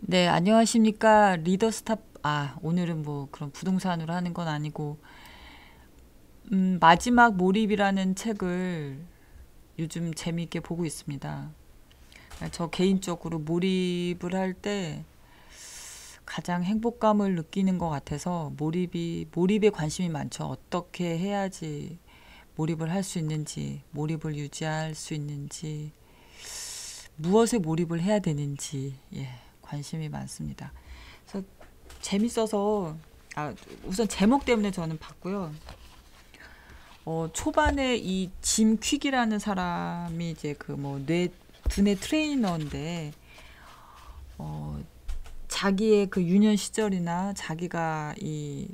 네, 안녕하십니까. 리더스탑, 오늘은 뭐 그런 부동산으로 하는 건 아니고, 마지막 몰입이라는 책을 요즘 재미있게 보고 있습니다. 저 개인적으로 몰입을 할 때 가장 행복감을 느끼는 것 같아서 몰입에 관심이 많죠. 어떻게 해야지 몰입을 할 수 있는지, 몰입을 유지할 수 있는지, 무엇에 몰입을 해야 되는지, 예, 관심이 많습니다. 그래서 재밌어서 우선 제목 때문에 저는 봤고요. 초반에 이 짐 퀵이라는 사람이 이제 그 뭐 두뇌 트레이너인데 자기의 그 유년 시절이나 자기가 이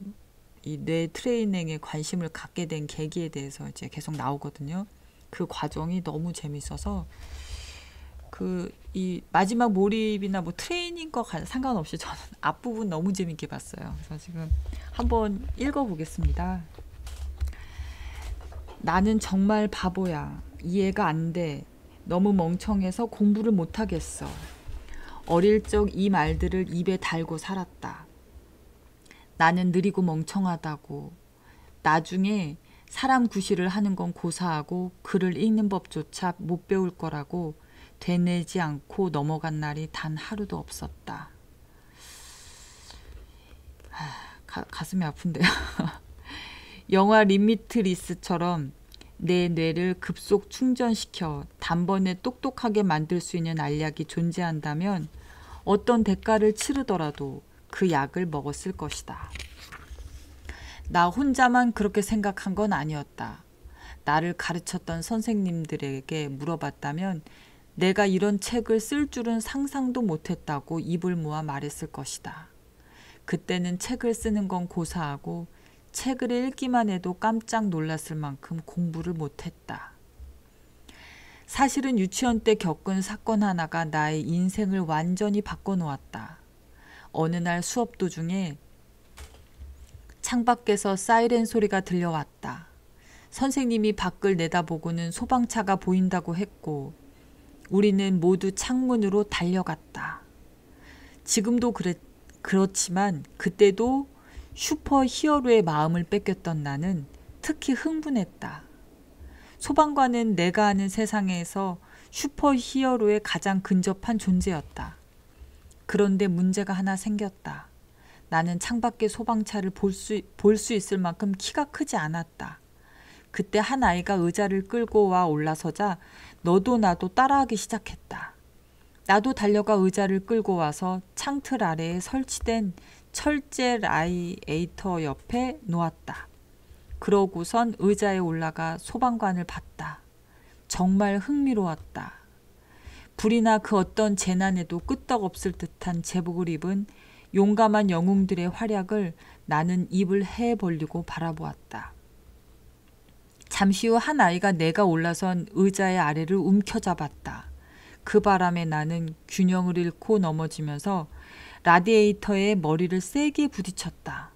뇌 트레이닝에 관심을 갖게 된 계기에 대해서 이제 계속 나오거든요. 그 과정이 너무 재밌어서 그 이 마지막 몰입이나 뭐 트레이닝과 상관없이 저는 앞부분 너무 재밌게 봤어요. 그래서 지금 한번 읽어보겠습니다. 나는 정말 바보야. 이해가 안 돼. 너무 멍청해서 공부를 못하겠어. 어릴 적 이 말들을 입에 달고 살았다. 나는 느리고 멍청하다고. 나중에 사람 구실을 하는 건 고사하고 글을 읽는 법조차 못 배울 거라고 되뇌지 않고 넘어간 날이 단 하루도 없었다. 가슴이 아픈데요. 영화 리미트리스처럼 내 뇌를 급속 충전시켜 단번에 똑똑하게 만들 수 있는 알약이 존재한다면 어떤 대가를 치르더라도 그 약을 먹었을 것이다. 나 혼자만 그렇게 생각한 건 아니었다. 나를 가르쳤던 선생님들에게 물어봤다면 내가 이런 책을 쓸 줄은 상상도 못했다고 입을 모아 말했을 것이다. 그때는 책을 쓰는 건 고사하고 책을 읽기만 해도 깜짝 놀랐을 만큼 공부를 못했다. 사실은 유치원 때 겪은 사건 하나가 나의 인생을 완전히 바꿔놓았다. 어느 날 수업 도중에 창밖에서 사이렌 소리가 들려왔다. 선생님이 밖을 내다보고는 소방차가 보인다고 했고 우리는 모두 창문으로 달려갔다. 지금도 그렇지만 그때도 슈퍼 히어로의 마음을 뺏겼던 나는 특히 흥분했다. 소방관은 내가 아는 세상에서 슈퍼 히어로에 가장 근접한 존재였다. 그런데 문제가 하나 생겼다. 나는 창밖의 소방차를 볼 수 있을 만큼 키가 크지 않았다. 그때 한 아이가 의자를 끌고 와 올라서자 너도 나도 따라하기 시작했다. 나도 달려가 의자를 끌고 와서 창틀 아래에 설치된 철제 라디에이터 옆에 놓았다. 그러고선 의자에 올라가 소방관을 봤다. 정말 흥미로웠다. 불이나 그 어떤 재난에도 끄떡없을 듯한 제복을 입은 용감한 영웅들의 활약을 나는 입을 해 벌리고 바라보았다. 잠시 후 한 아이가 내가 올라선 의자의 아래를 움켜잡았다. 그 바람에 나는 균형을 잃고 넘어지면서 라디에이터에 머리를 세게 부딪혔다.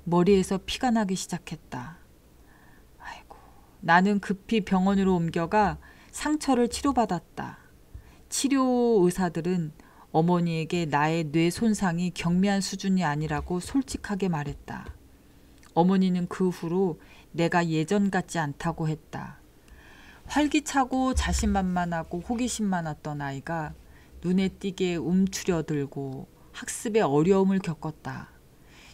머리에서 피가 나기 시작했다. 아이고, 나는 급히 병원으로 옮겨가 상처를 치료받았다. 치료 의사들은 어머니에게 나의 뇌 손상이 경미한 수준이 아니라고 솔직하게 말했다. 어머니는 그 후로 내가 예전 같지 않다고 했다. 활기차고 자신만만하고 호기심 많았던 아이가 눈에 띄게 움츠려들고 학습에 어려움을 겪었다.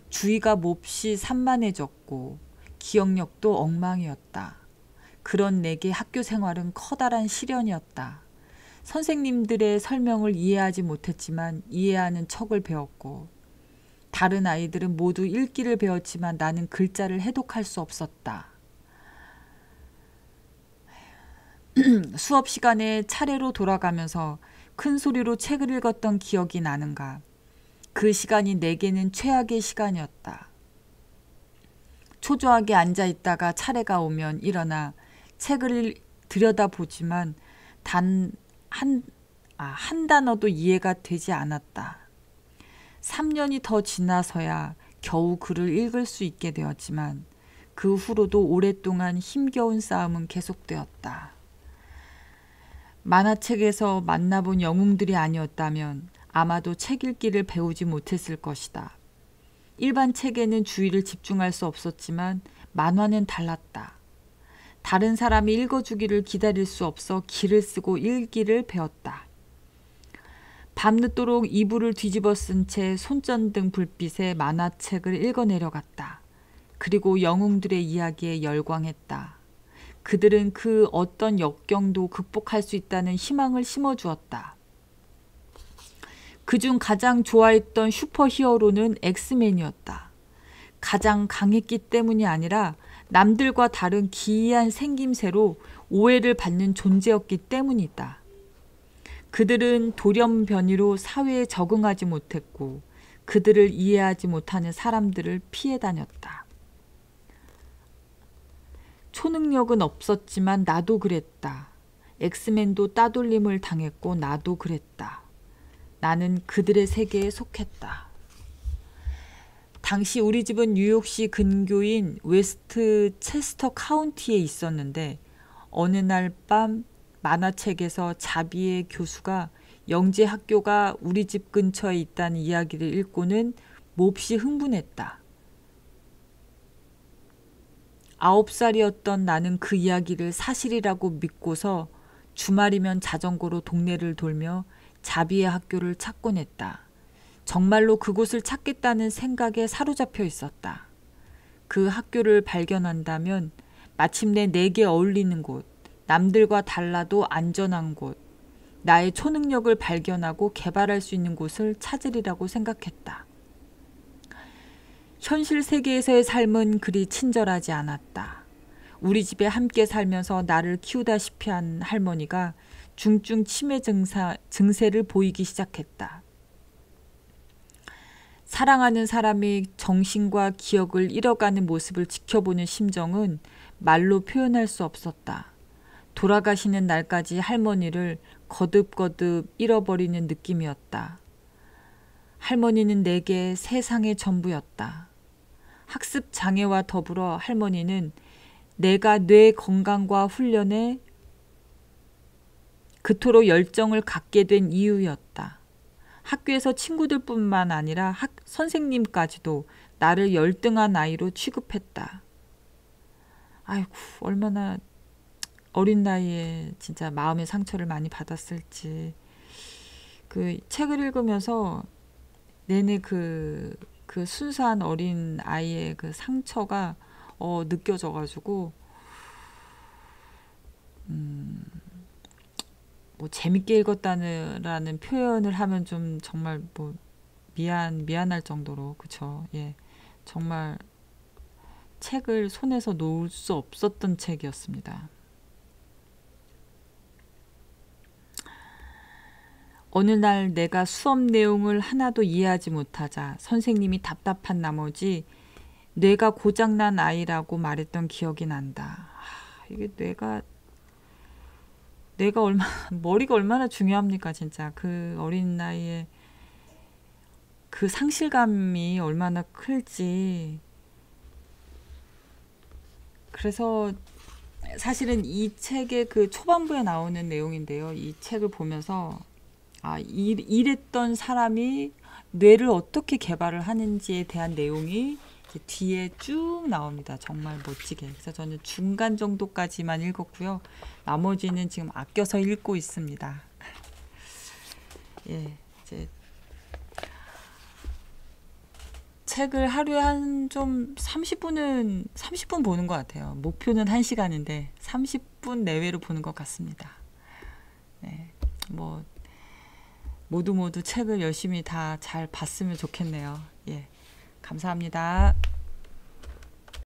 주의가 몹시 산만해졌고 기억력도 엉망이었다. 그런 내게 학교 생활은 커다란 시련이었다. 선생님들의 설명을 이해하지 못했지만 이해하는 척을 배웠고 다른 아이들은 모두 읽기를 배웠지만 나는 글자를 해독할 수 없었다. 수업 시간에 차례로 돌아가면서 큰 소리로 책을 읽었던 기억이 나는가. 그 시간이 내게는 최악의 시간이었다. 초조하게 앉아 있다가 차례가 오면 일어나 책을 들여다보지만 한 단어도 이해가 되지 않았다. 3년이 더 지나서야 겨우 글을 읽을 수 있게 되었지만 그 후로도 오랫동안 힘겨운 싸움은 계속되었다. 만화책에서 만나본 영웅들이 아니었다면 아마도 책 읽기를 배우지 못했을 것이다. 일반 책에는 주의를 집중할 수 없었지만 만화는 달랐다. 다른 사람이 읽어주기를 기다릴 수 없어 기를 쓰고 읽기를 배웠다. 밤늦도록 이불을 뒤집어 쓴 채 손전등 불빛에 만화책을 읽어 내려갔다. 그리고 영웅들의 이야기에 열광했다. 그들은 그 어떤 역경도 극복할 수 있다는 희망을 심어주었다. 그중 가장 좋아했던 슈퍼히어로는 엑스맨이었다. 가장 강했기 때문이 아니라 남들과 다른 기이한 생김새로 오해를 받는 존재였기 때문이다. 그들은 돌연변이로 사회에 적응하지 못했고 그들을 이해하지 못하는 사람들을 피해 다녔다. 초능력은 없었지만 나도 그랬다. 엑스맨도 따돌림을 당했고 나도 그랬다. 나는 그들의 세계에 속했다. 당시 우리 집은 뉴욕시 근교인 웨스트 체스터 카운티에 있었는데 어느 날 밤 만화책에서 자비의 교수가 영재 학교가 우리 집 근처에 있다는 이야기를 읽고는 몹시 흥분했다. 9살이었던 나는 그 이야기를 사실이라고 믿고서 주말이면 자전거로 동네를 돌며 자비의 학교를 찾곤 했다. 정말로 그곳을 찾겠다는 생각에 사로잡혀 있었다. 그 학교를 발견한다면 마침내 내게 어울리는 곳, 남들과 달라도 안전한 곳, 나의 초능력을 발견하고 개발할 수 있는 곳을 찾으리라고 생각했다. 현실 세계에서의 삶은 그리 친절하지 않았다. 우리 집에 함께 살면서 나를 키우다시피 한 할머니가 중증 치매 증세를 보이기 시작했다. 사랑하는 사람이 정신과 기억을 잃어가는 모습을 지켜보는 심정은 말로 표현할 수 없었다. 돌아가시는 날까지 할머니를 거듭거듭 잃어버리는 느낌이었다. 할머니는 내게 세상의 전부였다. 학습 장애와 더불어 할머니는 내가 뇌 건강과 훈련에 그토록 열정을 갖게 된 이유였다. 학교에서 친구들뿐만 아니라 선생님까지도 나를 열등한 아이로 취급했다. 아이고, 얼마나 어린 나이에 진짜 마음의 상처를 많이 받았을지. 그 책을 읽으면서 내내 그 순수한 어린 아이의 그 상처가 느껴져가지고 뭐 재밌게 읽었다는 표현을 하면 좀 정말 뭐 미안할 정도로, 그쵸? 예, 정말 책을 손에서 놓을 수 없었던 책이었습니다. 어느 날 내가 수업 내용을 하나도 이해하지 못하자 선생님이 답답한 나머지 뇌가 고장난 아이라고 말했던 기억이 난다. 이게 뇌가 머리가 얼마나 중요합니까, 진짜. 그 어린 나이에 그 상실감이 얼마나 클지. 그래서 사실은 이 책의 그 초반부에 나오는 내용인데요. 이 책을 보면서 이랬던 사람이 뇌를 어떻게 개발을 하는지에 대한 내용이 뒤에 쭉 나옵니다. 정말 멋지게. 그래서 저는 중간 정도까지만 읽었고요. 나머지는 지금 아껴서 읽고 있습니다. 예, 이제 책을 하루에 한 좀 30분 보는 것 같아요. 목표는 1시간인데 30분 내외로 보는 것 같습니다. 네, 뭐 모두 책을 열심히 다 잘 봤으면 좋겠네요. 예, 감사합니다.